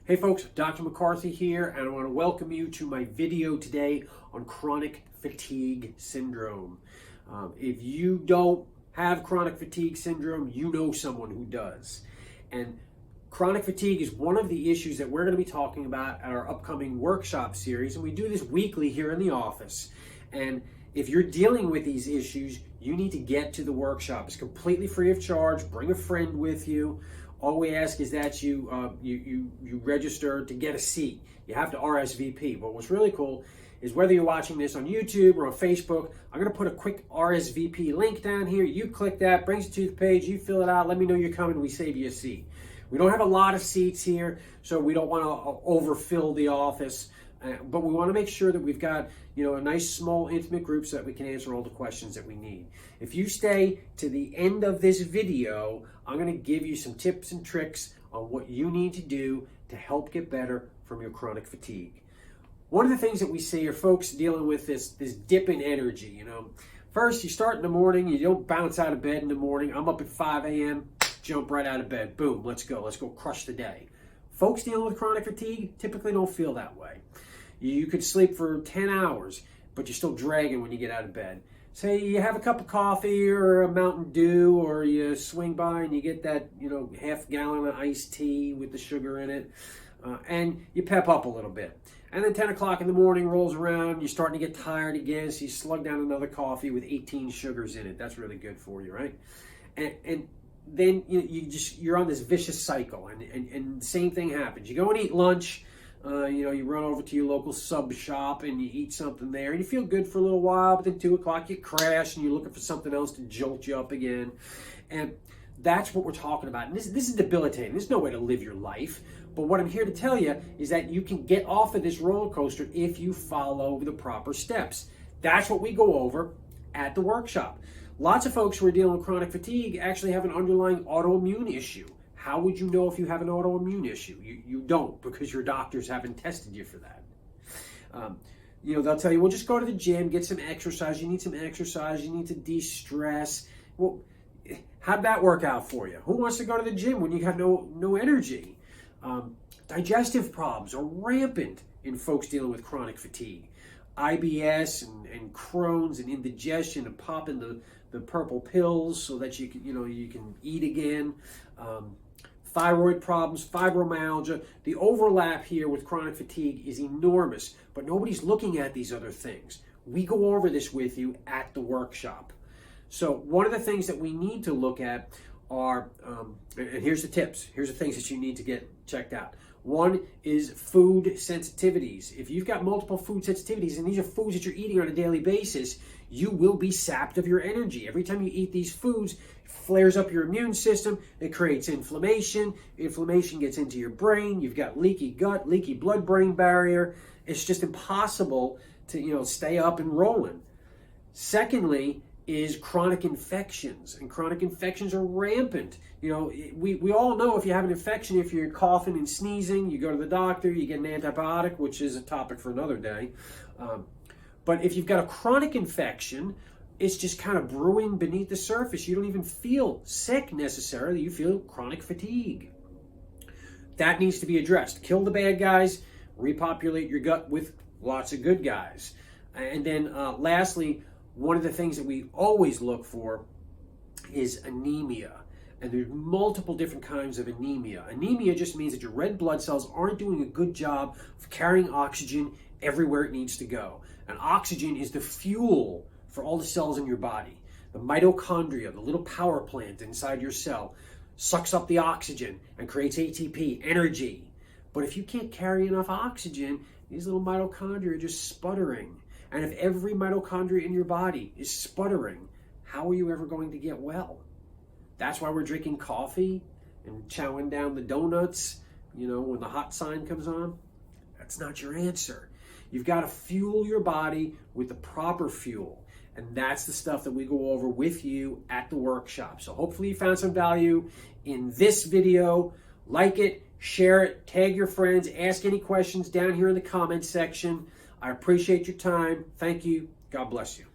Hey folks, Dr. McCarthy here, and I want to welcome you to my video today on chronic fatigue syndrome. If you don't have chronic fatigue syndrome, you know someone who does. And chronic fatigue is one of the issues that we're going to be talking about at our upcoming workshop series, and we do this weekly here in the office. And if you're dealing with these issues, you need to get to the workshop. It's completely free of charge. Bring a friend with you. All we ask is that you register to get a seat. You have to RSVP. But what's really cool is whether you're watching this on YouTube or on Facebook, I'm going to put a quick RSVP link down here. You click that, brings you to the page, you fill it out, let me know you're coming, we save you a seat. We don't have a lot of seats here, so we don't want to overfill the office. But we want to make sure that we've got, a nice, small, intimate group so that we can answer all the questions that we need. If you stay to the end of this video, I'm going to give you some tips and tricks on what you need to do to help get better from your chronic fatigue. One of the things that we see are folks dealing with this dip in energy. First, you start in the morning, you don't bounce out of bed in the morning. I'm up at 5 a.m., jump right out of bed. Boom, let's go crush the day. Folks dealing with chronic fatigue typically don't feel that way. You could sleep for 10 hours, but you're still dragging when you get out of bed. Say you have a cup of coffee or a Mountain Dew, or you swing by and you get that, half gallon of iced tea with the sugar in it, and you pep up a little bit. And then 10 o'clock in the morning rolls around, you're starting to get tired again, so you slug down another coffee with 18 sugars in it. That's really good for you, right? And then you're on this vicious cycle, and the same thing happens. You go and eat lunch. You run over to your local sub shop and you eat something there and you feel good for a little while, but then 2 o'clock you crash and you're looking for something else to jolt you up again. And that's what we're talking about. And this is debilitating. There's no way to live your life. But what I'm here to tell you is that you can get off of this roller coaster if you follow the proper steps. That's what we go over at the workshop. Lots of folks who are dealing with chronic fatigue actually have an underlying autoimmune issue. How would you know if you have an autoimmune issue? You don't, because your doctors haven't tested you for that. They'll tell you, well, just go to the gym, get some exercise. You need some exercise. You need to de-stress. Well, how'd that work out for you? Who wants to go to the gym when you have no energy? Digestive problems are rampant in folks dealing with chronic fatigue. IBS and Crohn's and indigestion and popping the purple pills so that you can eat again. Thyroid problems, fibromyalgia. The overlap here with chronic fatigue is enormous, but nobody's looking at these other things. We go over this with you at the workshop. So one of the things that we need to look at are, and here's the tips. Here's the things that you need to get checked out. One is food sensitivities. If you've got multiple food sensitivities, and these are foods that you're eating on a daily basis, you will be sapped of your energy. Every time you eat these foods, it flares up your immune system. It creates inflammation. Inflammation gets into your brain. You've got leaky gut, leaky blood-brain barrier. It's just impossible to stay up and rolling. Secondly, is chronic infections, and chronic infections are rampant. We all know if you have an infection, if you're coughing and sneezing, you go to the doctor, you get an antibiotic, which is a topic for another day. But if you've got a chronic infection, it's just kind of brewing beneath the surface. You don't even feel sick necessarily. You feel chronic fatigue. That needs to be addressed. Kill the bad guys, repopulate your gut with lots of good guys. And then lastly, one of the things that we always look for is anemia. And there's multiple different kinds of anemia. Anemia just means that your red blood cells aren't doing a good job of carrying oxygen everywhere it needs to go. And oxygen is the fuel for all the cells in your body. The mitochondria, the little power plant inside your cell, sucks up the oxygen and creates ATP, energy. But if you can't carry enough oxygen, these little mitochondria are just sputtering. And if every mitochondria in your body is sputtering, how are you ever going to get well? That's why we're drinking coffee and chowing down the donuts, when the hot sign comes on. That's not your answer. You've got to fuel your body with the proper fuel. And that's the stuff that we go over with you at the workshop. So hopefully you found some value in this video. Like it, share it, tag your friends, ask any questions down here in the comments section. I appreciate your time. Thank you. God bless you.